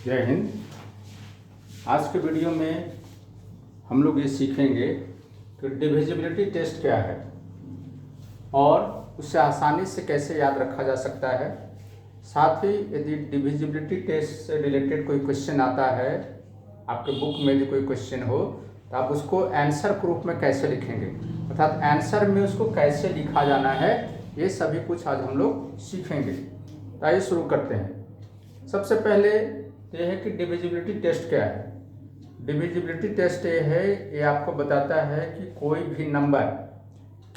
जय हिंद। आज के वीडियो में हम लोग ये सीखेंगे कि डिविजिबिलिटी टेस्ट क्या है और उसे आसानी से कैसे याद रखा जा सकता है। साथ ही यदि डिविजिबिलिटी टेस्ट से रिलेटेड कोई क्वेश्चन आता है, आपके बुक में यदि कोई क्वेश्चन हो तो आप उसको आंसर प्रूफ में कैसे लिखेंगे, अर्थात आंसर में उसको कैसे लिखा जाना है, ये सभी कुछ आज हम लोग सीखेंगे। तो आइए शुरू करते हैं। सबसे पहले ये है कि डिविजिबिलिटी टेस्ट क्या है। डिविजिबिलिटी टेस्ट ये है, ये आपको बताता है कि कोई भी नंबर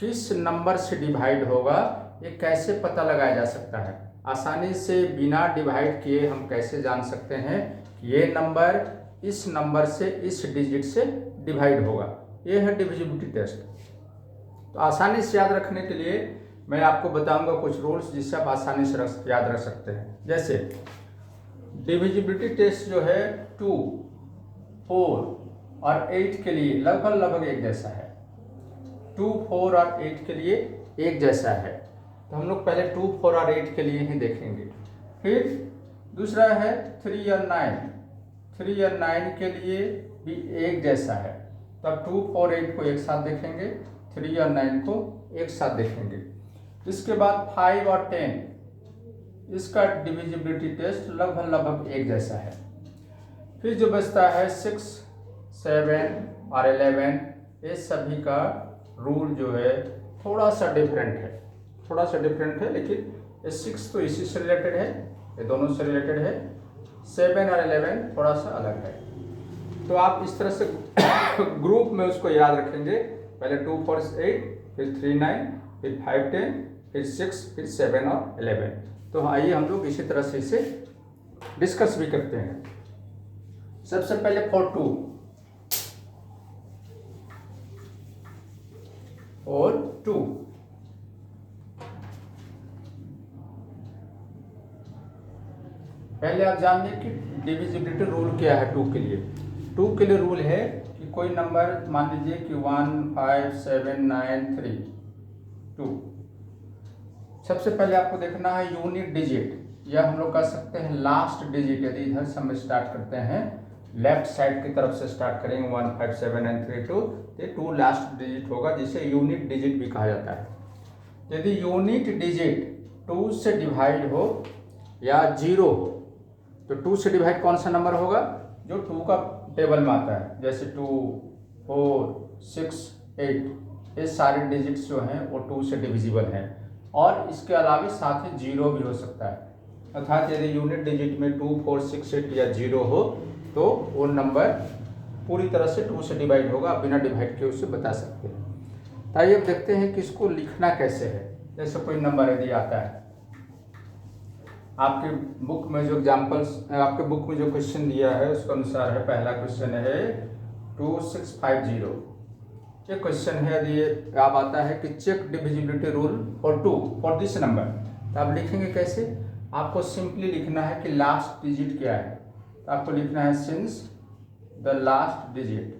किस नंबर से डिवाइड होगा, ये कैसे पता लगाया जा सकता है। आसानी से बिना डिवाइड किए हम कैसे जान सकते हैं कि ये नंबर इस नंबर से इस डिजिट से डिवाइड होगा। ये है डिविजिबिलिटी टेस्ट। तो आसानी से याद रखने के लिए मैं आपको बताऊंगा कुछ रूल्स जिससे आप आसानी से याद रख सकते हैं। जैसे डिविजिबिलिटी टेस्ट जो है 2, 4 और 8 के लिए लगभग एक जैसा है। 2, 4 और 8 के लिए एक जैसा है। तो हम लोग पहले 2, 4 और 8 के लिए ही देखेंगे। फिर दूसरा है 3 और 9। 3 और 9 के लिए भी एक जैसा है। तो अब 2, 4, 8 को एक साथ देखेंगे, 3 और 9 को एक साथ देखेंगे। इसके बाद 5 और 10, इसका डिविजिबिलिटी टेस्ट लगभग एक जैसा है। फिर जो बचता है 6, 7 और 11, ये सभी का रूल जो है थोड़ा सा डिफरेंट है, लेकिन ये 6 तो इसी से रिलेटेड है, ये दोनों से रिलेटेड है। 7 और 11 थोड़ा सा अलग है। तो आप इस तरह से ग्रुप में उसको याद रखेंगे। पहले 2, 4, 8, फिर 3, 9, फिर 5, 10, फिर 6, फिर 7 और 11। तो आइए हम लोग इसी तरह से इसे डिस्कस भी करते हैं। सबसे पहले 42 और 2। पहले आप जानिए कि डिविजिबिलिटी रूल क्या है। 2 के लिए, 2 के लिए रूल है कि कोई नंबर मान लीजिए कि 1, 5, 7, 9, 3, 2। सबसे पहले आपको देखना है यूनिट डिजिट, या हम लोग कह सकते हैं लास्ट डिजिट। यदि इधर से हम स्टार्ट करते हैं, लेफ्ट साइड की तरफ से स्टार्ट करेंगे 1, 5, 7 और 3, 2, तो 2 लास्ट डिजिट होगा, जिसे यूनिट डिजिट भी कहा जाता है। यदि यूनिट डिजिट 2 से डिवाइड हो या 0 हो, तो 2 से डिवाइड कौन सा नंबर होगा? जो 2 का टेबल में आता है, जैसे 2, 4, 6, 8, ये सारे डिजिट्स जो हैं वो 2 से डिविजिबल हैं। और इसके अलावा साथ ही 0 भी हो सकता है, अर्थात यदि यूनिट डिजिट में 2, 4, 6, 8 या 0 हो तो वो नंबर पूरी तरह से 2 से डिवाइड होगा। आप बिना डिवाइड के उससे बता सकते हैं। तो आइए अब देखते हैं कि इसको लिखना कैसे है। जैसे कोई नंबर यदि आता है, आपके बुक में जो एग्जाम्पल्स, आपके बुक में जो क्वेश्चन दिया है उसके अनुसार है। पहला क्वेश्चन है 2650। ये क्वेश्चन है, यदि आप आता है कि check divisibility rule for 2 for this number, तो आप लिखेंगे कैसे? आपको सिंपली लिखना है कि लास्ट डिजिट क्या है। तो आपको लिखना है since the last digit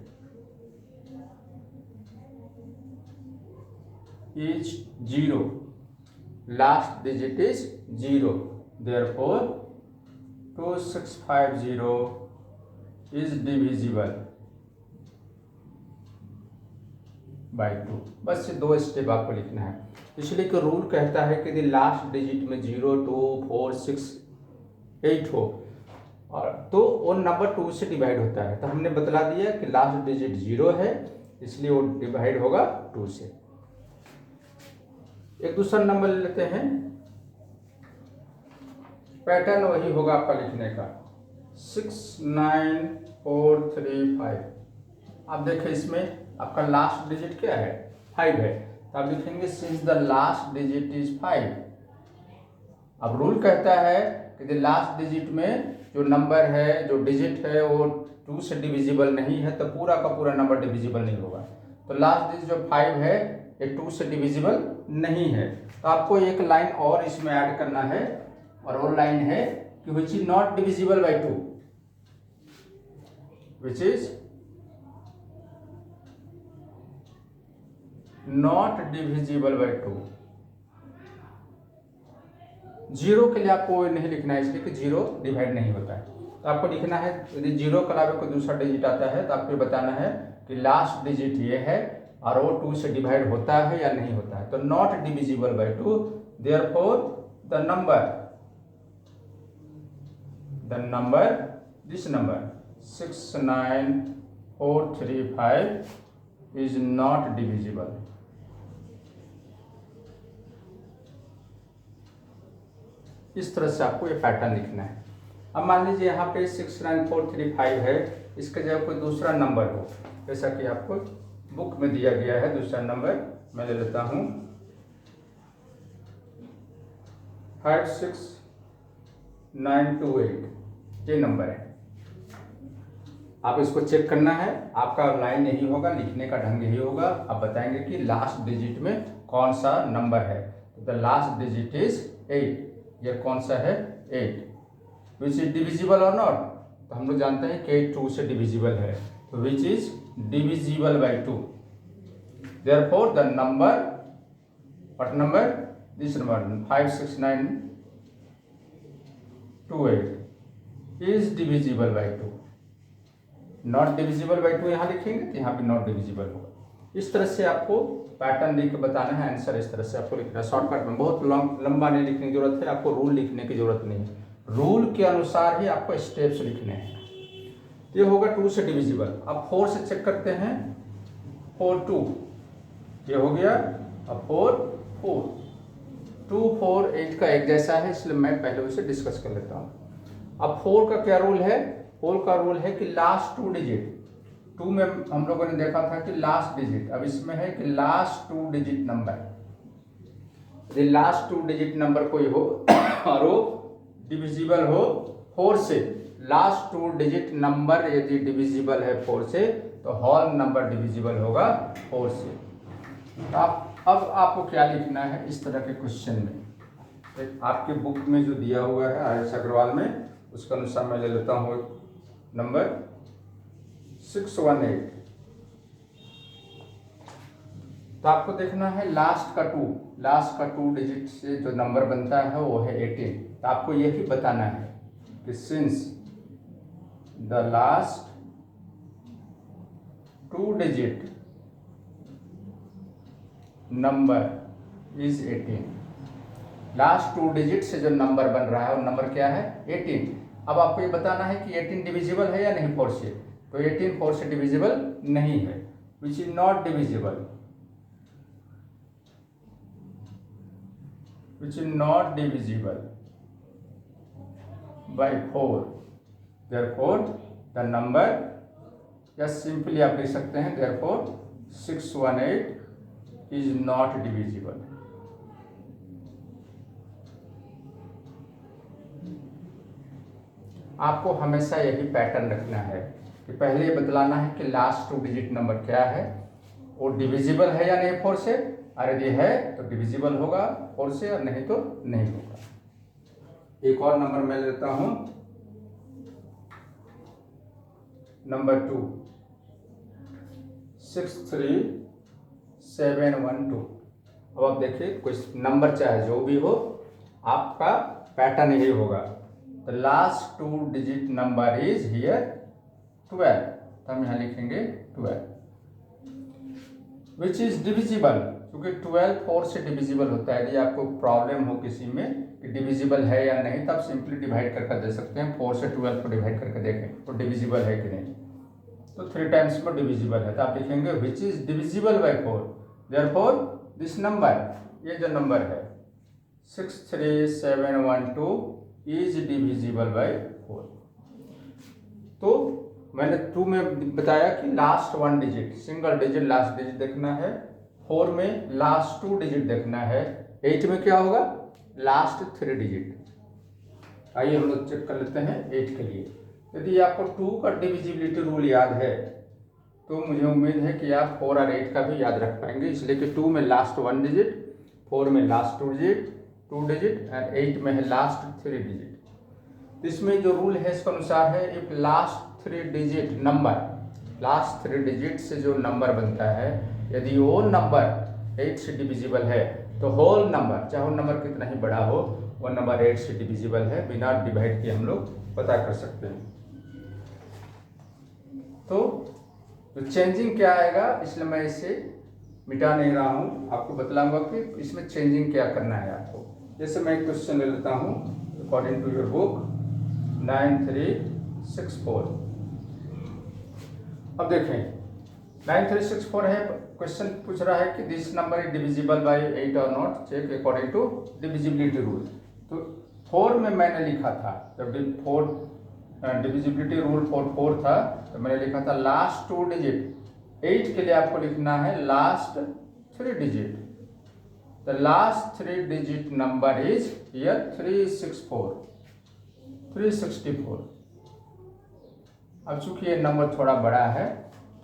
is 0, last digit is 0, therefore 2650 is divisible by 2। बस ये 2 स्टेप आपको लिखना है। इसलिए कि रूल कहता है कि यदि लास्ट डिजिट में 0, 2, 4, 6, 8 हो और तो वो नंबर 2 से डिवाइड होता है। तो हमने बतला दिया कि लास्ट डिजिट 0 है, इसलिए वो डिवाइड होगा 2 से। एक दूसरा नंबर ले लेते हैं। पैटर्न वही होगा आपका लिखने का 69435। आप देखें इसमें आपका लास्ट डिजिट क्या है? 5 है। तो आप लिखेंगे since the last digit is 5। अब रूल कहता है कि लास्ट डिजिट में जो नंबर है, जो डिजिट है, वो 2 से डिविजिबल नहीं है, तो पूरा का पूरा नंबर डिविजिबल नहीं होगा। तो लास्ट डिजिट जो 5 है ये 2 से डिविजिबल नहीं है। तो आपको एक लाइन और इसमें ऐड करना है, और वो लाइन है कि which is not divisible by 2, which is not divisible by 2। 0 के लिए आपको नहीं लिखना है, इसलिए कि 0 डिवाइड नहीं होता है। तो आपको लिखना है, यदि 0 के अलावा कोई दूसरा डिजिट आता है तो आपको ये बताना है कि लास्ट डिजिट ये है और वो 2 से डिवाइड होता है या नहीं होता है। तो not divisible bye 2, therefore the number this number 69435 is not divisible. इस तरह से आपको ये पैटर्न लिखना है। अब मान लीजिए यहाँ पे 69435 है, इसके जगह कोई दूसरा नंबर हो, जैसा कि आपको बुक में दिया गया है। दूसरा नंबर मैं ले लेता हूँ 56928, ये नंबर है। आप इसको चेक करना है, आपका लाइन यही होगा, लिखने का ढंग यही होगा। आप बताएंगे कि लास्ट डिजिट में कौन सा नंबर है। द लास्ट डिजिट इज 8, ये कौन सा है 8, विच इज डिविजिबल और नॉट। तो हम लोग जानते हैं कि 8 2 से डिविजिबल है, तो which is divisible by 2, therefore the number, what number, this number 56928 is divisible by 2। Not divisible by 2 यहाँ लिखेंगे तो यहाँ पे नॉट डिविजिबल होगा। इस तरह से आपको पैटर्न लिख के बताना है, आंसर इस तरह से आपको लिखना है शॉर्टकट में। बहुत लंबा नहीं लिखने की जरूरत है, आपको रूल लिखने की जरूरत नहीं है, रूल के अनुसार ही आपको स्टेप्स लिखने हैं। ये होगा 2 से डिविजिबल। अब 4 से चेक करते हैं, 4 2, ये हो गया। अब 4 4, 2 4 8 का एक जैसा है, इसलिए मैं पहले उसे डिस्कस कर लेता हूँ। अब 4 का क्या रूल है, 4 का रूल है कि लास्ट 2 डिजिट, 2 में हम लोगों ने देखा था कि लास्ट डिजिट, अब इसमें है कि लास्ट 2 डिजिट नंबर। यदि लास्ट 2 डिजिट नंबर कोई हो और वो डिविजिबल हो 4 से, लास्ट 2 डिजिट नंबर यदि डिविजिबल है 4 से, तो होल नंबर डिविजिबल होगा 4 से। तो अब आपको क्या लिखना है इस तरह के क्वेश्चन में, आपके बुक में जो दिया हुआ है आर एस अग्रवाल में, उसके अनुसार मैं ले लेता हूँ नंबर 618। तो आपको देखना है लास्ट का 2 डिजिट से जो नंबर बनता है वो है 18। तो आपको यही बताना है कि since the last 2 digit number is 18, last 2 digit से जो नंबर बन रहा है वो नंबर क्या है 18। अब आपको ये बताना है कि 18 डिविजिबल है या नहीं 4 से, तो 18 4 से डिविजिबल नहीं है, which is not divisible, which is not divisible by 4, therefore the number, या सिंपली आप लिख सकते हैं therefore 618 is not divisible। आपको हमेशा यही पैटर्न रखना है कि पहले ये बतलाना है कि लास्ट 2 डिजिट नंबर क्या है, वो डिविजिबल है या नहीं 4 से, और यदि है तो डिविजिबल होगा 4 से, और नहीं तो नहीं होगा। एक और नंबर मैं लेता हूं, नंबर 2 63712। अब आप देखिए कोई नंबर चाहे जो भी हो, आपका पैटर्न यही होगा। The last 2 digit number is here 12, तो हम यहाँ लिखेंगे 12, विच इज डिविजिबल, क्योंकि 12 4 से डिविजिबल होता है। यदि आपको प्रॉब्लम हो किसी में कि डिविजिबल है या नहीं, तब सिंपली डिवाइड करके दे सकते हैं, 4 से 12 को डिवाइड करके देखें तो डिविजिबल है कि नहीं, तो 3 टाइम्स में डिविजिबल है, तो आप लिखेंगे which is divisible by 4, therefore this number, ये जो नंबर है 63712 इज डिविजिबल बाई 4। तो मैंने 2 में बताया कि last 1 digit, single digit last digit देखना है, 4 में लास्ट 2 डिजिट देखना है, 8 में क्या होगा लास्ट 3 डिजिट। आइए हम लोग चेक कर लेते हैं 8 के लिए। यदि आपको 2 का डिविजिबिलिटी रूल याद है तो मुझे उम्मीद है कि आप 4 और 8 का भी याद रख पाएंगे, इसलिए कि 2 में लास्ट 1 डिजिट, 4 में लास्ट 2 डिजिट और 8 में है लास्ट 3 डिजिट। तो इसमें जो रूल है इसके अनुसार है, if last 3 digit number, last 3 digit से जो नंबर बनता है, यदि वो नंबर 8 से डिविजिबल है तो होल नंबर, चाहे वो नंबर कितना ही बड़ा हो, वो नंबर 8 से डिविजिबल है, बिना डिवाइड किए हम लोग पता कर सकते हैं। तो चेंजिंग क्या आएगा, इसलिए मैं इसे मिटा नहीं रहा हूँ, आपको बतलाऊंगा कि इसमें चेंजिंग क्या करना है आपको। जैसे मैं एक क्वेश्चन ले लेता हूँ अकॉर्डिंग टू योर बुक 9364। अब देखें 9364 है, क्वेश्चन पूछ रहा है कि this number is divisible by 8 और not, check according to divisibility rule. तो 4 में मैंने लिखा था, जब डिविजिबिलिटी रूल फॉर 4 था तो मैंने लिखा था लास्ट 2 डिजिट। 8 के लिए आपको लिखना है last 3 digit. The last 3 digit number is here 364। अब चूंकि ये नंबर थोड़ा बड़ा है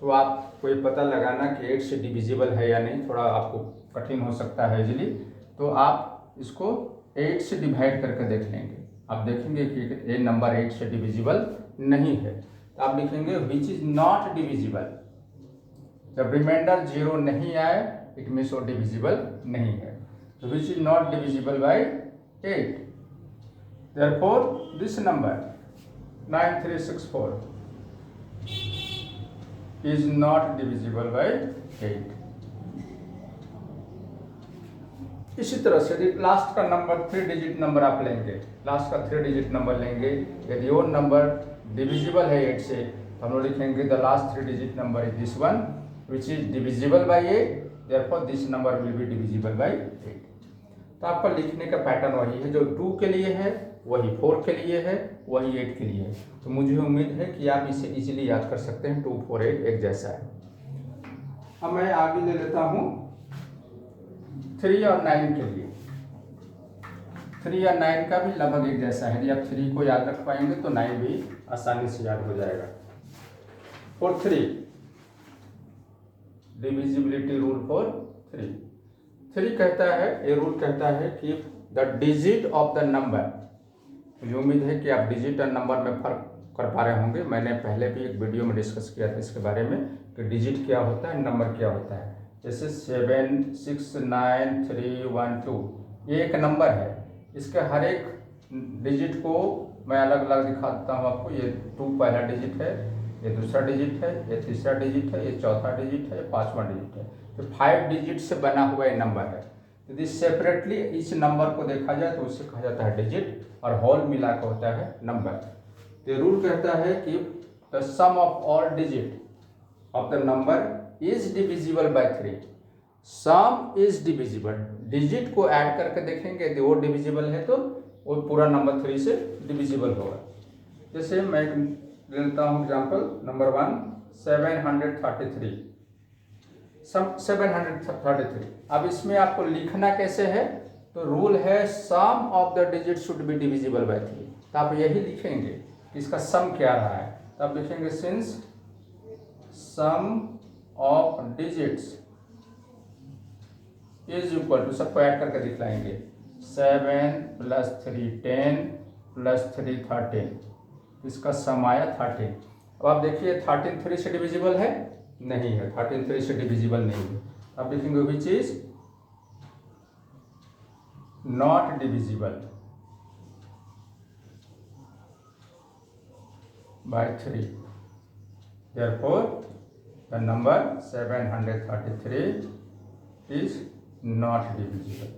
तो आपको ये पता लगाना कि 8 से डिविजिबल है या नहीं, थोड़ा आपको कठिन हो सकता है इजीली। तो आप इसको 8 से डिवाइड करके देख लेंगे, आप देखेंगे कि ये नंबर 8 से डिविजिबल नहीं है। तो आप लिखेंगे विच इज नॉट डिविजिबल। जब रिमाइंडर 0 नहीं आए इट मीन्स वो डिविजिबल नहीं है। तो which is not divisible by 8, therefore this number 9364 is not divisible by 8। इसी तरह से यदि लास्ट का नंबर 3 डिजिट नंबर आप लेंगे, लास्ट का 3 डिजिट नंबर लेंगे, यदि वो नंबर डिविजिबल है 8 से तो हम लोग लिखेंगे the last 3 digit number is this one which is divisible by 8, therefore this number will be divisible by 8। तो आपका लिखने का पैटर्न वही है, जो 2 के लिए है वही 4 के लिए है, वही 8 के लिए है। तो मुझे उम्मीद है कि आप इसे इजीली याद कर सकते हैं, 2, 4, 8 एक जैसा है। अब मैं आगे ले लेता हूँ 3 और 9 के लिए। 3 और 9 का भी लगभग एक जैसा है, यदि आप 3 को याद रख पाएंगे तो 9 भी आसानी से याद हो जाएगा। फॉर 3 डिविजिबिलिटी रूल फॉर 3 कहता है, ये रूल कहता है कि the digit of the number, मुझे उम्मीद है कि आप डिजिट और नंबर में फर्क कर पा रहे होंगे। मैंने पहले भी एक वीडियो में डिस्कस किया था इसके बारे में कि डिजिट क्या होता है, नंबर क्या होता है। जैसे 7, 6, 9, 3, 1, 2 ये एक नंबर है, इसके हर एक डिजिट को मैं अलग अलग दिखा देता हूँ आपको। ये 2 पहला डिजिट है, ये दूसरा डिजिट है, ये तीसरा डिजिट है, ये चौथा डिजिट है, ये 5वां डिजिट है। तो 5 डिजिट से बना हुआ ये नंबर है। यदि सेपरेटली इस नंबर को देखा जाए तो उसे कहा जाता है डिजिट, और होल मिला कर होता है नंबर। तो रूल कहता है कि the sum of all digit of the number is divisible by 3। Sum is divisible, digit को ऐड करके देखेंगे यदि वो डिविजिबल है तो वो पूरा नंबर 3 से डिविजिबल होगा। जैसे मैं लेता हूँ एग्जाम्पल नंबर 1 733। 733। अब इसमें आपको लिखना कैसे है, तो रूल है sum of the digit should be divisible by 3। तो आप यही लिखेंगे कि इसका सम क्या रहा है, तो आप लिखेंगे since sum of digits is equal to, सबको ऐड करके दिखलाएंगे, 7 + 3 10 + 3 13, इसका सम आया 13। अब आप देखिए 13 3 से डिविजिबल है नहीं है, 13 3 से डिविजिबल नहीं है। आप लिखेंगे which is not divisible by 3, therefore the number 733 is not divisible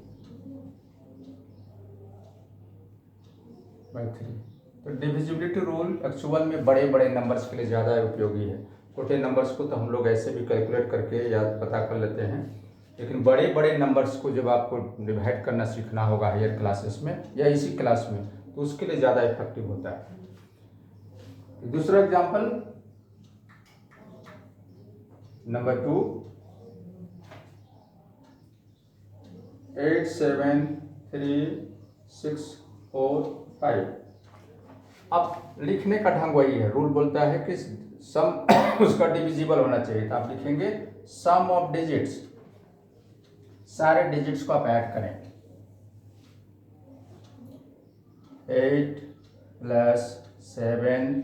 by 3। तो डिविजिबिलिटी रूल एक्चुअल में बड़े बड़े नंबर्स के लिए ज़्यादा उपयोगी है। छोटे नंबर्स को तो हम लोग ऐसे भी कैलकुलेट करके या पता कर लेते हैं, लेकिन बड़े बड़े नंबर्स को जब आपको डिवाइड करना सीखना होगा हायर क्लासेस में या इसी क्लास में, तो उसके लिए ज़्यादा इफेक्टिव होता है। दूसरा एग्जाम्पल नंबर 2 8 7 3 6 4 5। अब लिखने का ढंग वही है, रूल बोलता है कि सम उसका डिविजिबल होना चाहिए। तो आप लिखेंगे सम ऑफ डिजिट्स, सारे डिजिट्स को आप ऐड करें, 8 + 7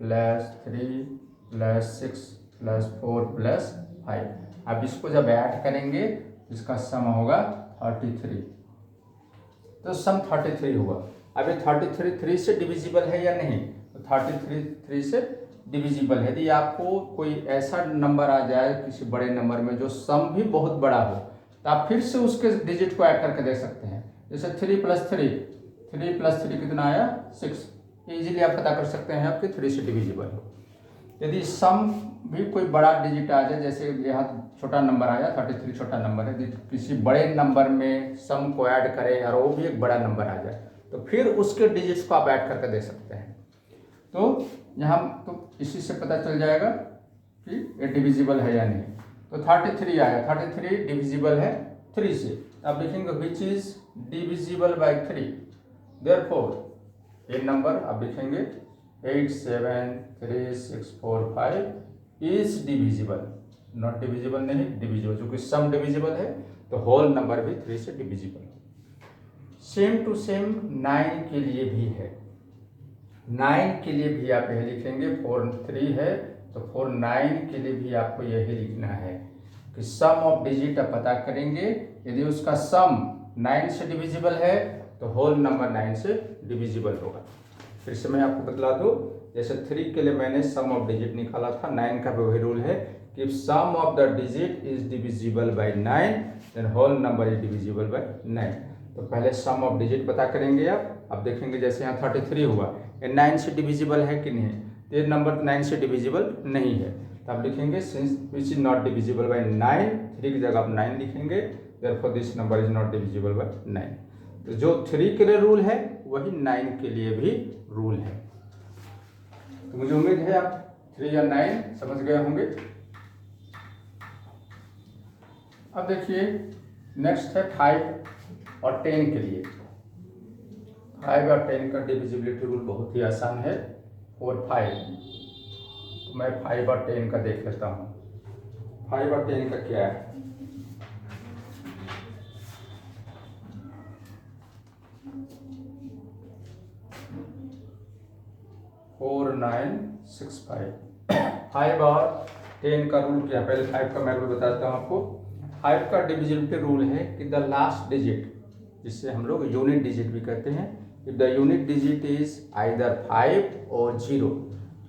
+ 3 + 6 + 4 + 5। अब इसको जब ऐड करेंगे इसका सम होगा 33। तो सम 33 हुआ। अब ये 33 3 से डिविजिबल है या नहीं, तो 33 3 से डिविजिबल है। यदि आपको कोई ऐसा नंबर आ जाए किसी बड़े नंबर में जो सम भी बहुत बड़ा हो, तो आप फिर से उसके डिजिट को ऐड करके देख सकते हैं। जैसे 3 + 3 कितना आया 6, इजीली आप पता कर सकते हैं आपके 3 से डिविजिबल हो। यदि सम भी कोई बड़ा डिजिट आ जाए, जैसे यहाँ छोटा नंबर आया 33 छोटा नंबर है, यदि किसी बड़े नंबर में सम को ऐड करें और वो भी एक बड़ा नंबर आ जाए, तो फिर उसके डिजिट्स को आप ऐड करके दे सकते हैं। तो यहाँ तो इसी से पता चल जाएगा कि ये डिविजिबल है या नहीं। तो 33 आया, 33 डिविजिबल है 3 से। अब लिखेंगे which is divisible by 3। Therefore ये नंबर आप लिखेंगे 87365 इज डिविजिबल, नॉट डिविजिबल नहीं, डिविजिबल, जो कि सम डिविजिबल है तो होल नंबर भी 3 से डिविजिबल। सेम टू सेम 9 के लिए भी है। 9 के लिए भी आप यही लिखेंगे, 4 3 है तो 4 9 के लिए भी आपको यही लिखना है कि सम ऑफ डिजिट आप पता करेंगे। यदि उसका सम 9 से डिविजिबल है तो होल नंबर 9 से डिविजिबल होगा। फिर से मैं आपको बतला दूँ, जैसे 3 के लिए मैंने सम ऑफ डिजिट निकाला था, 9 का भी वही रूल है कि sum of the digit is divisible by 9 then whole number is divisible by 9। तो पहले सम ऑफ डिजिट पता करेंगे आप। अब देखेंगे जैसे यहाँ 33 हुआ, ये 9 से डिविजिबल है कि नहीं, तो ये नंबर 9 से डिविजिबल नहीं है, तो आप लिखेंगे since which is not divisible by 9, 3 की जगह आप 9 लिखेंगे, therefore this number is not divisible by 9। तो जो 3 के लिए रूल है वही 9 के लिए भी रूल है। तो मुझे उम्मीद है आप 3 या 9 समझ गए होंगे। अब देखिए नेक्स्ट है 5 और 10 के लिए। 5 और 10 का डिविजिबिलिटी रूल बहुत ही आसान है, 4 5। तो मैं 5 और 10 का देख लेता हूँ। 5 और 10 का क्या है? फोर 9 6 5। 5 और 10 का रूल क्या है? पहले 5 का मैं रूल बताता हूँ आपको। 5 का डिविजिबिलिटी रूल है कि द लास्ट डिजिट, जिससे हम लोग यूनिट डिजिट भी कहते हैं, if the unit digit is either 5 और 0।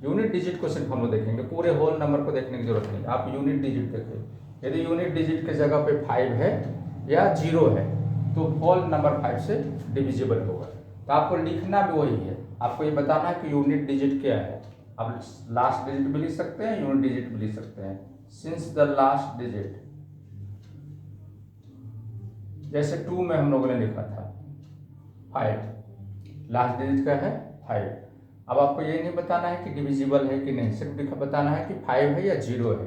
यूनिट डिजिट को सिर्फ हम लोग देखेंगे, पूरे होल नंबर को देखने की जरूरत नहीं, आप यूनिट डिजिट देखें। यदि यूनिट डिजिट के जगह पे 5 है या 0 है तो होल नंबर 5 से डिविजिबल होगा। तो आपको लिखना भी वही है, आपको ये बताना है कि यूनिट डिजिट क्या है। आप लास्ट डिजिट भी लिख सकते हैं, यूनिट डिजिट भी लिख सकते हैं। सिंस द लास्ट डिजिट, जैसे 2 में हम लोगों ने लिखा था 5, लास्ट डिजिट का है 5। अब आपको ये नहीं बताना है कि डिविजिबल है कि नहीं, सिर्फ बताना है कि 5 है या 0 है।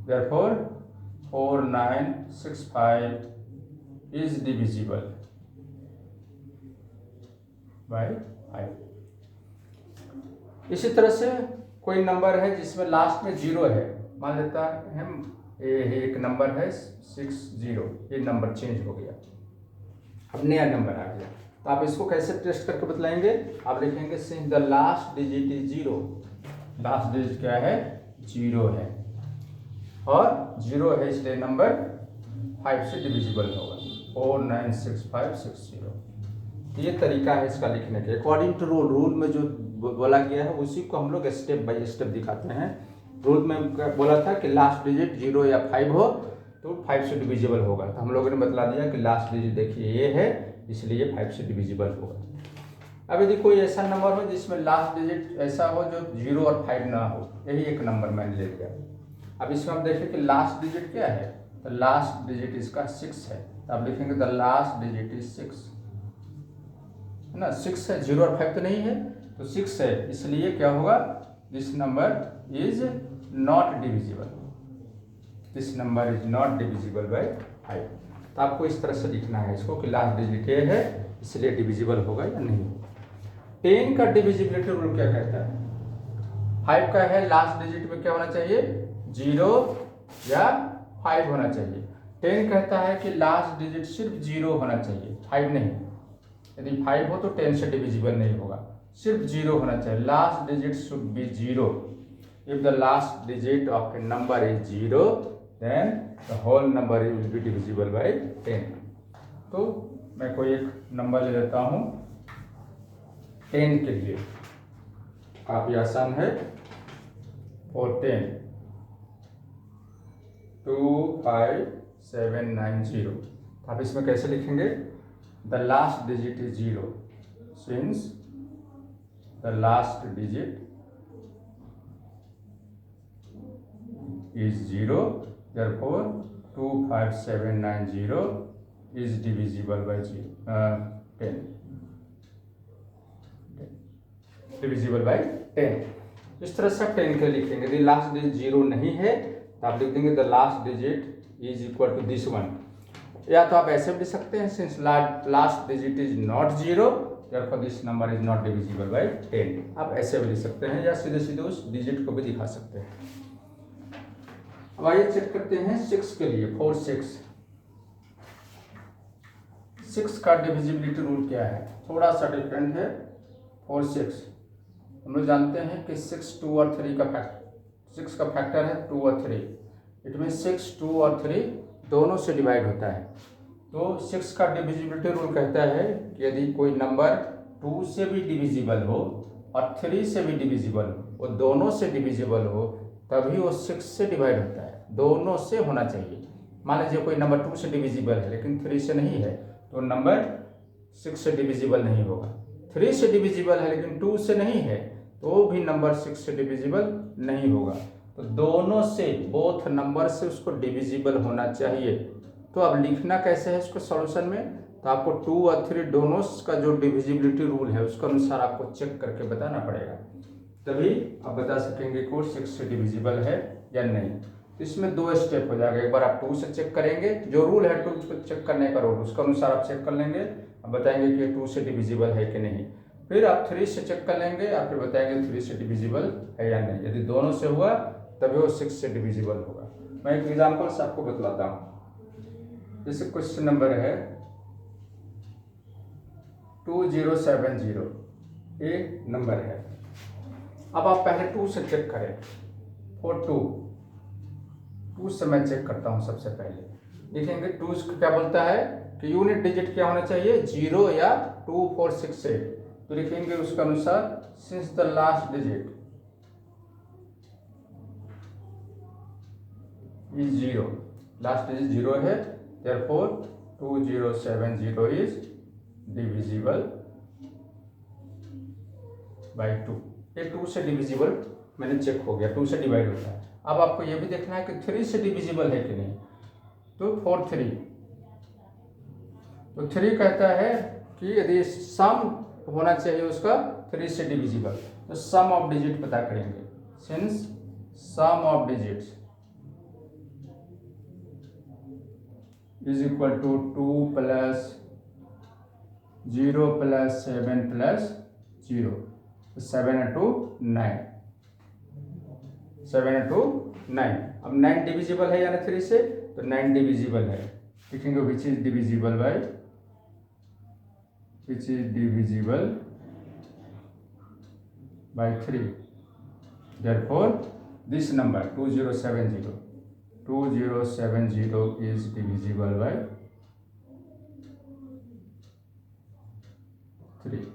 Therefore 4 9 6 5 is divisible bye 5। इसी तरह से कोई नंबर है जिसमें लास्ट में 0 है, मान लेता है हम एक नंबर है 60, ये नंबर चेंज हो गया, अब नया नंबर आ गया, तो आप इसको कैसे टेस्ट करके बतलाएंगे? आप लिखेंगे since the last digit is 0। Last digit क्या है? 0 है, और 0 है इसलिए नंबर 5 से डिविजिबल होगा। 4 9 6 5 6 0। ये तरीका है इसका लिखने के। अकॉर्डिंग टू रूल में जो बोला गया है उसी को हम लोग स्टेप बाय स्टेप दिखाते हैं। रूल में बोला था कि लास्ट डिजिट 0 या 5 हो तो 5 से डिविजिबल होगा, तो हम लोगों ने बतला दिया कि लास्ट डिजिट देखिए ये है, इसलिए 5 से डिविजिबल होगा। अब यदि कोई ऐसा नंबर हो जिसमें लास्ट डिजिट ऐसा हो जो 0 और 5 ना हो, यही एक नंबर मैंने ले लिया। अब इसमें हम देखें कि लास्ट डिजिट क्या है, तो लास्ट डिजिट इसका 6 है, तो आप लिखेंगे द लास्ट डिजिट इज 6, है ना। 6 है, 0 और 5 तो नहीं है, तो 6 है, इसलिए क्या होगा? This number is not divisible, this number is not divisible bye 5। तो आपको इस तरह से लिखना है इसको कि लास्ट डिजिट ये है इसलिए डिविजिबल होगा या नहीं। 10 का डिविजिबिलिटी रूल क्या कहता है? 5 का है, लास्ट डिजिट में क्या होना चाहिए? 0 या 5 होना चाहिए। 10 कहता है कि लास्ट डिजिट सिर्फ 0 होना चाहिए, 5 नहीं। यदि 5 हो तो 10 से डिविजिबल नहीं होगा, सिर्फ 0 होना चाहिए। Last digit should be 0। If the last digit of a number is 0 then the whole number will be divisible by 10। तो मैं कोई एक नंबर ले लेता हूँ 10 के लिए, काफ़ी आसान है। 4 10 25790। तो आप इसमें कैसे लिखेंगे? The last digit is 0 since the last digit is 0, therefore 25790 is divisible by 10, divisible by 10। इस तरह से आप 10 के लिखेंगे। यदि लास्ट डिजिट 0 नहीं है तो आप लिख देंगे the last digit is equal to this one. या तो आप ऐसे भी लिख सकते हैं, since last digit is not 0 therefore this number is not divisible by 10। आप ऐसे भी लिख सकते हैं या सीधे सीधे उस डिजिट को भी दिखा सकते हैं। अब आइए चेक करते हैं 6 के लिए। 4 6 का डिविजिबिलिटी रूल क्या है? थोड़ा सा डिफरेंट है। 4 6 हम लोग जानते हैं कि 6 2 और 3 का फैक्टर, 6 का फैक्टर है 2 और 3। इट मीन 6 2 और 3 दोनों से डिवाइड होता है। तो 6 का डिविजिबिलिटी रूल कहता है कि यदि कोई नंबर 2 से भी डिविजिबल हो और 3 से भी डिविजिबल हो, वो दोनों से डिविजिबल हो, तभी वो 6 से डिवाइड होता है। दोनों से होना चाहिए। मान लीजिए कोई नंबर 2 से डिविजिबल है लेकिन 3 से नहीं है, तो नंबर 6 से डिविजिबल नहीं होगा। 3 से डिविजिबल है लेकिन 2 से नहीं है, तो भी नंबर 6 से डिविजिबल नहीं होगा। तो दोनों से, बोथ नंबर से उसको डिविजिबल होना चाहिए। तो अब लिखना कैसे है इसको सॉल्यूशन में? तो आपको 2 और 3 दोनों का जो डिविजिबिलिटी रूल है उसके अनुसार आपको चेक करके बताना पड़ेगा, तभी आप बता सकेंगे कि 6 से डिविजिबल है या नहीं। तो इसमें 2 स्टेप हो जाएगा। एक बार आप 2 से चेक करेंगे, जो रूल है 2 को चेक करने का रूल, उसके अनुसार आप चेक कर लेंगे, आप बताएंगे कि 2 से डिविजिबल है कि नहीं। फिर आप 3 से चेक कर लेंगे, आप फिर बताएंगे 3 से डिविजिबल है या नहीं। यदि दोनों से हुआ तभी वो 6 से डिविजिबल होगा। मैं एक एग्जाम्पल से आपको बतलाता हूँ। जैसे क्वेश्चन नंबर है 2070, ये नंबर है। अब आप पहले 2 से चेक करें। 2 से मैं चेक करता हूं। सबसे पहले देखेंगे 2 क्या बोलता है कि यूनिट डिजिट क्या होना चाहिए, 0 या 2 4 6 8। तो लिखेंगे उसके अनुसार since the last digit is 0, last digit 0 है, therefore 2070 इज डिविजिबल बाय 2। ये 2 से डिविजिबल मैंने चेक हो गया, 2 से डिवाइड होता है। अब आपको ये भी देखना है कि 3 से डिविजिबल है कि नहीं। तो 4 3, तो 3 कहता है कि यदि सम होना चाहिए उसका 3 से डिविजिबल, तो सम ऑफ डिजिट पता करेंगे। Since sum of digits is equal to 2 plus 0 plus 7 plus 0, 7 into 9, 7 into 9। अब 9 डिविजिबल है यानी 3 से, तो 9 डिविजिबल है। लिखेंगे which is divisible bye, which is divisible by 3। Therefore this number 2070 is divisible by 3।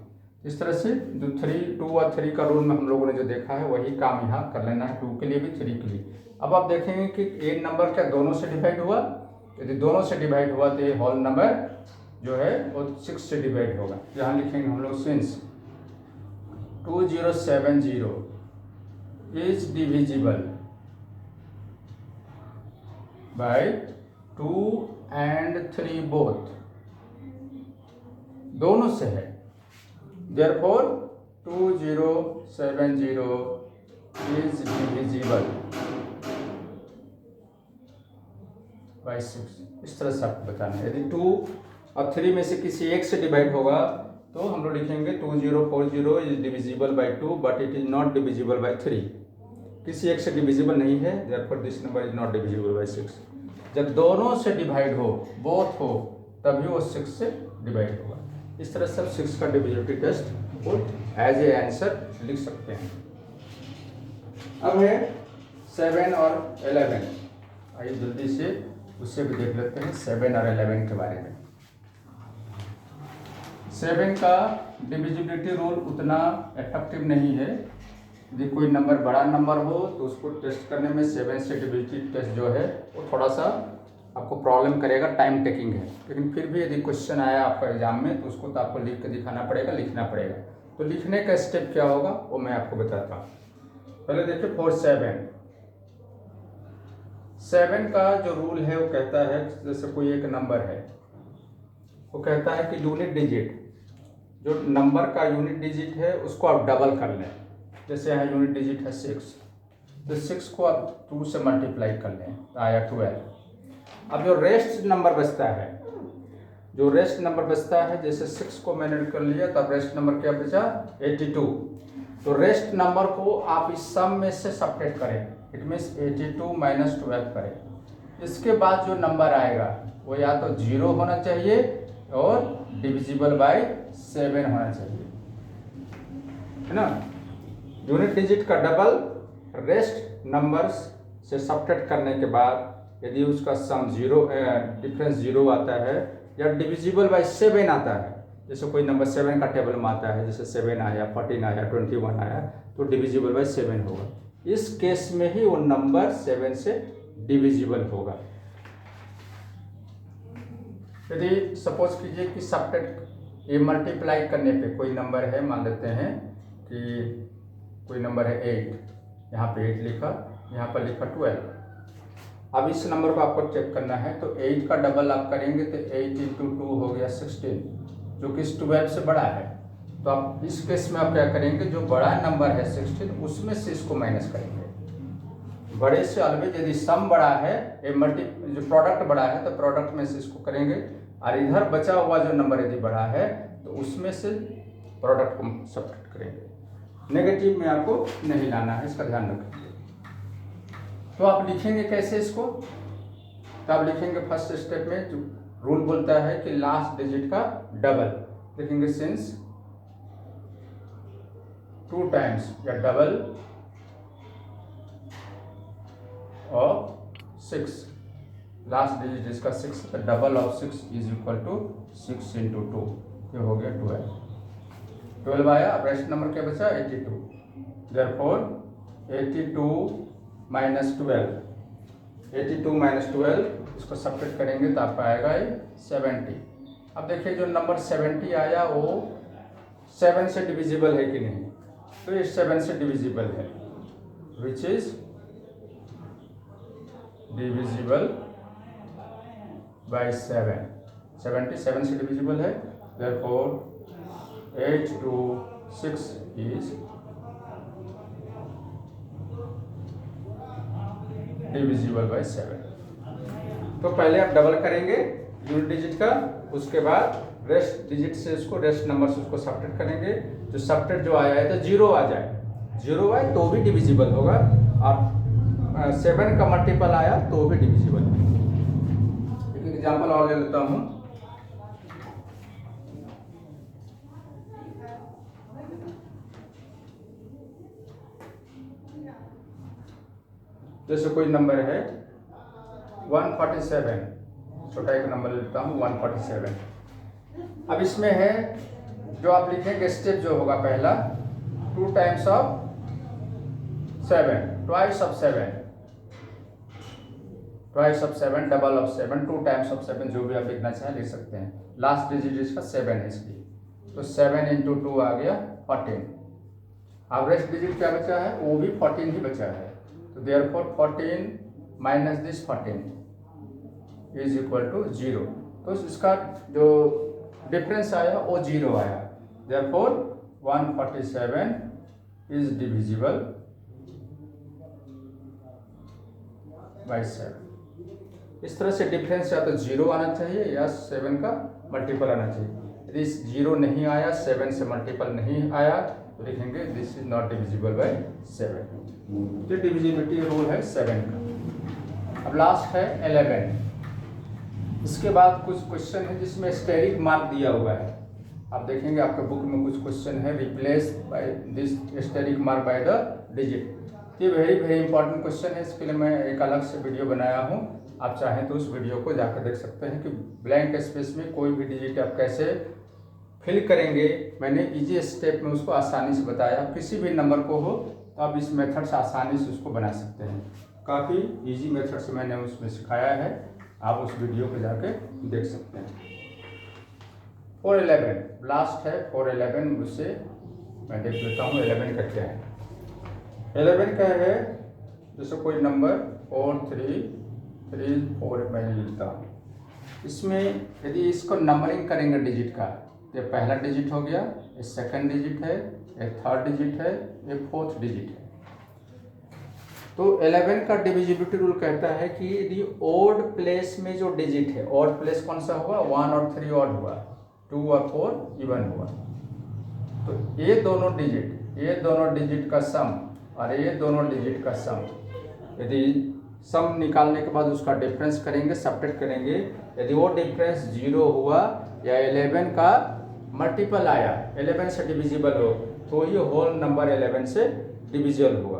इस तरह से जो 2 और 3 का रूल में हम लोगों ने जो देखा है वही काम यहाँ कर लेना है, 2 के लिए भी 3 के लिए। अब आप देखेंगे कि एक नंबर क्या दोनों से डिवाइड हुआ। यदि दोनों से डिवाइड हुआ तो ये होल नंबर जो है वो 6 से डिवाइड होगा। यहाँ लिखेंगे हम लोग since 2070 is divisible bye 2 and 3 both, दोनों से है। Therefore 2070 is divisible by 6। इस तरह से आपको बताना है। यदि 2 और 3 में से किसी एक से डिवाइड होगा तो हम लोग लिखेंगे 2040 is divisible by 2 but it is not divisible by 3। किसी एक से डिविजिबल नहीं है, therefore this number is not divisible by 6। जब दोनों से डिवाइड हो, बोथ हो, तभी वो 6 से डिवाइड होगा। इस तरह से 6 का डिविजिबिलिटी टेस्ट को एज ए आंसर लिख सकते हैं। अब है 7 और 11। आइए जल्दी से उससे भी देख लेते हैं 7 और 11 के बारे में। 7 का डिविजिबिलिटी रूल उतना इफेक्टिव नहीं है, यदि कोई नंबर बड़ा नंबर हो तो उसको टेस्ट करने में 7 से डिविजिबिलिटी टेस्ट जो है वो थोड़ा सा आपको प्रॉब्लम करेगा, टाइम टेकिंग है। लेकिन फिर भी यदि क्वेश्चन आया आपका एग्जाम में तो उसको तो आपको लिख के दिखाना पड़ेगा, लिखना पड़ेगा। तो लिखने का स्टेप क्या होगा वो मैं आपको बताता हूँ। पहले देखिए फॉर 7 का जो रूल है वो कहता है, जैसे कोई एक नंबर है, वो कहता है कि यूनिट डिजिट, जो नंबर का यूनिट डिजिट है उसको आप डबल कर लें। जैसे यहाँ यूनिट डिजिट है 6, तो 6 को आप 2 से मल्टीप्लाई कर लें तो आया 12। अब जो रेस्ट नंबर बचता है, जैसे 6 को मैंने कर लिया तो अब रेस्ट नंबर क्या बचा 82। तो रेस्ट नंबर को आप इस सम में से सब्ट्रैक्ट करें, इट मीन्स 82 माइनस 12 करें। इसके बाद जो नंबर आएगा वो या तो 0 होना चाहिए और डिविजिबल बाय 7 होना चाहिए, है ना। यूनिट डिजिट का डबल रेस्ट नंबर्स से सब्ट्रैक्ट करने के बाद यदि उसका सम 0 डिफरेंस 0 आता है या डिविजिबल बाय 7 आता है, जैसे कोई नंबर 7 का टेबल में आता है, जैसे 7 आया, 14 आया, 21 आया, तो डिविजिबल बाय 7 होगा। इस केस में ही वो नंबर 7 से डिविजिबल होगा। यदि सपोज कीजिए कि सब्ट्रैक्ट ये मल्टीप्लाई करने पे कोई नंबर है, मान लेते हैं कि कोई नंबर है 8, यहाँ पे 8 लिखा, यहाँ पर लिखा 12। अब इस नंबर को आपको चेक करना है तो 8 का डबल आप करेंगे तो 8 × 2 हो गया 16, जो कि 12 से बड़ा है। तो आप इस केस में आप क्या करेंगे, जो बड़ा नंबर है 16 उसमें से इसको माइनस करेंगे। बड़े से अलग यदि सम बड़ा है, जो प्रोडक्ट बड़ा है तो प्रोडक्ट में से इसको करेंगे, और इधर बचा हुआ जो नंबर यदि बड़ा है तो उसमें से प्रोडक्ट को सब्ट्रैक्ट करेंगे। नेगेटिव में आपको नहीं लाना है, इसका ध्यान रखेंगे। तो आप लिखेंगे कैसे इसको, तो आप लिखेंगे फर्स्ट स्टेप में जो रूल बोलता है कि लास्ट डिजिट का डबल लिखेंगे, सिंस 2 टाइम्स या डबल ऑफ 6, लास्ट डिजिट इसका 6 तो double of 6 is equal to 6 × 2, ये हो गया 12 आया। अब रेस्ट नंबर क्या बचा 82, देयरफॉर 82 माइनस 12 इसको सब्ट्रैक्ट करेंगे तो आपका आएगा 70। अब देखिए जो नंबर 70 आया वो 7 से डिविजिबल है कि नहीं, तो ये 7 से डिविजिबल है, विच इज डिविजिबल बाय 7। 77 से डिविजिबल है, therefore 8 to 6 is divisible bye 7। तो पहले आप डबल करेंगे यूनिट डिजिट का, उसके बाद रेस्ट डिजिट से इसको, रेस्ट नंबर से उसको सब्ट्रैक्ट करेंगे। जो सब्ट्रैक्ट जो आया है तो 0 आ जाए, 0 आए तो भी डिविजिबल होगा, और 7 का मल्टीपल आया तो भी डिविजिबल है। एक एग्जाम्पल और ले लेता हूँ। जैसे कोई नंबर है 147, छोटा एक नंबर लेता हूँ 147। अब इसमें है जो आप लिखेंगे स्टेप जो होगा पहला 2 times of 7, twice of 7, double of 7, 2 times of 7, जो भी आप लिखना चाहें लिख सकते हैं। लास्ट डिजिट इसका 7 है इसकी, तो 7 × 2 आ गया 14। अब रेस्ट डिजिट क्या बचा है, वो भी 14 ही बचा है, तो therefore 14 minus this 14 is equal to 0। तो इसका जो डिफरेंस आया वो 0 आया, देयरफॉर 147 इज डिविजिबल बाय 7। इस तरह से डिफरेंस या तो 0 आना चाहिए या 7 का मल्टीपल आना चाहिए। यदि 0 नहीं आया, 7 से मल्टीपल नहीं आया, तो लिखेंगे this is not divisible bye 7। जो डिविजिबिलिटी रूल है 7 का। अब लास्ट है 11। इसके बाद कुछ क्वेश्चन है जिसमें स्टेरिक मार्क दिया हुआ है। आप देखेंगे आपके बुक में कुछ क्वेश्चन है, replace by this asterisk mark by the digit. ये वेरी इंपॉर्टेंट क्वेश्चन है, इसके लिए मैं एक अलग से वीडियो बनाया हूँ। आप चाहें तो उस वीडियो को जाकर देख सकते हैं कि ब्लैंक स्पेस में कोई भी डिजिट आप कैसे फिल करेंगे। मैंने इजी स्टेप में उसको आसानी से बताया, किसी भी नंबर को हो तो आप इस मेथड से आसानी से उसको बना सकते हैं। काफ़ी इजी मेथड से मैंने उसमें सिखाया है, आप उस वीडियो पे जाके देख सकते हैं। 411 लास्ट है, 411 मुझसे मैं देख लेता हूँ 11 का क्या है। 11 का है जैसे कोई नंबर 4 3 3 4 मैं लेता हूँ। इसमें यदि इसको नंबरिंग करेंगे डिजिट का, तो पहला डिजिट हो गया, ये सेकंड डिजिट है, ये थर्ड डिजिट है, ये फोर्थ डिजिट है। तो 11 का डिविजिबिलिटी रूल कहता है कि यदि ओड प्लेस में जो डिजिट है, ओड प्लेस कौन सा हुआ, 1 और 3 ओड हुआ, 2 और 4 इवन हुआ, तो ये दोनों डिजिट का सम और ये दोनों डिजिट का सम, यदि सम निकालने के बाद उसका डिफरेंस करेंगे, सब्ट्रैक्ट करेंगे, यदि वो डिफरेंस 0 हुआ या 11 का मल्टीपल आया, 11 से डिविजिबल हो, तो ये होल नंबर 11 से डिविजिबल हुआ।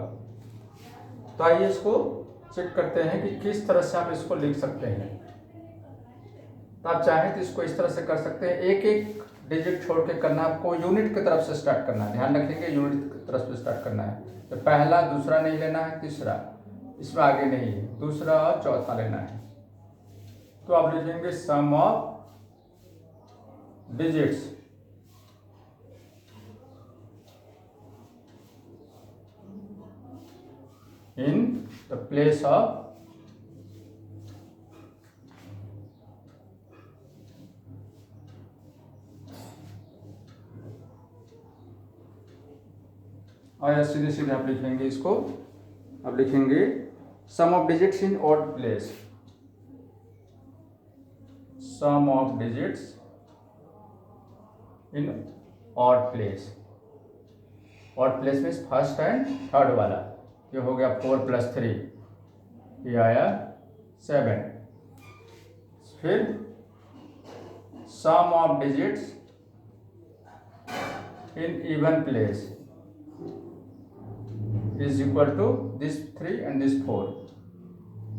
तो आइए इसको चेक करते हैं कि किस तरह से आप इसको लिख सकते हैं। तो आप चाहें तो इसको इस तरह से कर सकते हैं, एक एक डिजिट छोड़ के करना, आपको यूनिट की तरफ से स्टार्ट करना है, ध्यान रखेंगे यूनिट की तरफ से स्टार्ट करना है। तो पहला दूसरा नहीं लेना है, तीसरा इसमें आगे नहीं है, दूसरा और चौथा लेना है। तो आप लिखेंगे sum of digits in the place of और सीधे सीधे आप लिखेंगे इसको, अब लिखेंगे sum of digits in odd place, sum of digits in odd place. Odd place में फर्स्ट एंड थर्ड वाला, ये हो गया 4 + 3, ये आया 7। फिर sum of digits in even place is equal to this 3 and this 4,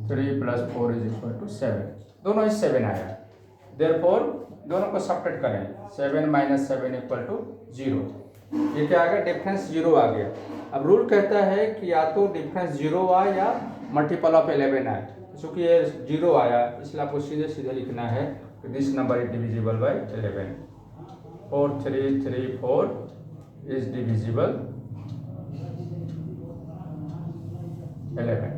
3 + 4 is equal to 7, दोनों ही 7 आया। देयरफॉर दोनों को सब्ट्रैक्ट करें, 7 - 7 = 0। ये क्या आ गया, डिफरेंस 0 आ गया। अब रूल कहता है कि या तो डिफरेंस 0 आए या मल्टीपल ऑफ 11 आए। चूँकि ये 0 आया इसलिए आपको सीधे सीधे लिखना है कि this number is divisible bye 11। 4 3 3 4 is divisible 11।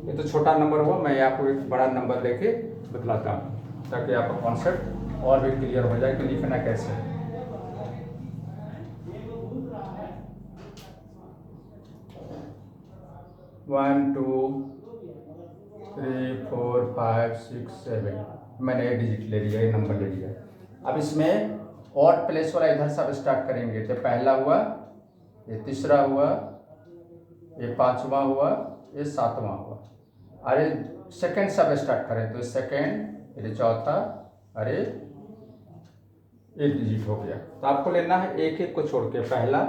ये तो छोटा नंबर हुआ, मैं आपको एक बड़ा नंबर लेके बतलाता हूँ ताकि आपका कॉन्सेप्ट और भी क्लियर हो जाए कि लिखना कैसे है। 1 2 3 4 5 6 7 मैंने ये डिजिट ले लिया, ये नंबर ले लिया। अब इसमें ऑड प्लेस वाला इधर से आप स्टार्ट करेंगे, तो पहला हुआ, ये तीसरा हुआ, ये पांचवा हुआ, ये सातवां हुआ। अरे सेकंड से आप स्टार्ट करें तो सेकंड, ये चौथा, अरे एक डिजिट हो गया। तो आपको लेना है एक एक को छोड़ के, पहला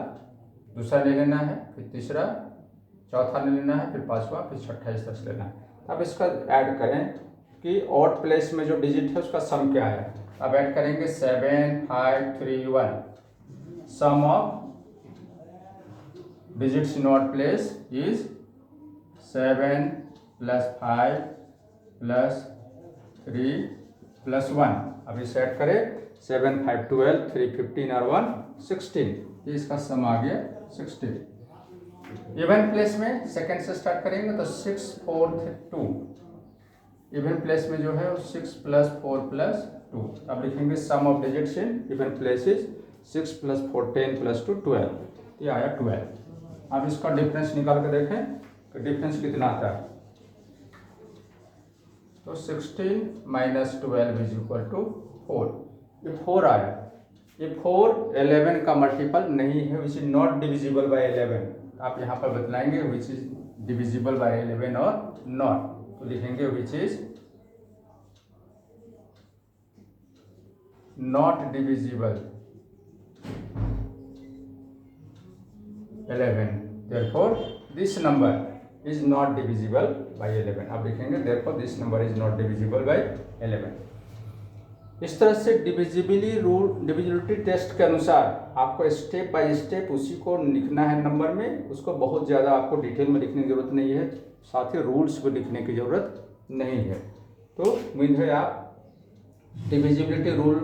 दूसरा ले लेना है, फिर तीसरा, चौथा ले लेना है, फिर पांचवा, फिर छठा, इस तरह से लेना है। अब इसका ऐड करें कि ऑड प्लेस में जो डिजिट है उसका सम क्या है। अब ऐड करेंगे 7 5 3 1। Sum of digits in odd place is 7 + 5 + 3 + 1। अब इसे ऐड करें, 7 5 12 3 15 और 1 16, ये इसका सम आ गया 16। इवन प्लेस में सेकंड से स्टार्ट करेंगे तो 6 4 2, इवन प्लेस में जो है वो 6 + 4 + 2। अब लिखेंगे sum of digits in even place is 6 + 4 10 + 2 12, ये आया 12। अब इसका डिफरेंस निकाल के देखें कि डिफरेंस कितना आता है। तो 16 - 12 इज इक्वल टू 4, ये 4 आया। ये 4 11 का मल्टीपल नहीं है, which is not divisible bye 11। आप यहाँ पर बतलाएंगे विच इज डिविजिबल बाय 11 और नॉट, तो लिखेंगे which is not divisible 11, therefore this number is not divisible by 11। आप लिखेंगे therefore this number is not divisible by 11। इस तरह से डिविजिबिलिटी टेस्ट के अनुसार आपको स्टेप बाय स्टेप उसी को लिखना है नंबर में, उसको बहुत ज़्यादा आपको डिटेल में लिखने की ज़रूरत नहीं है, साथ ही रूल्स को लिखने की ज़रूरत नहीं है। तो उम्मीद है आप डिविजिबिलिटी रूल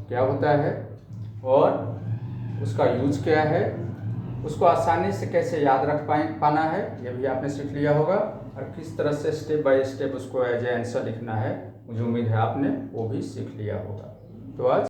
क्या होता है और उसका यूज क्या है, उसको आसानी से कैसे याद रख पाना है, यह भी आपने सीख लिया होगा, और किस तरह से स्टेप बाय स्टेप उसको एज ए आंसर लिखना है, मुझे उम्मीद है आपने वो भी सीख लिया होगा। तो आज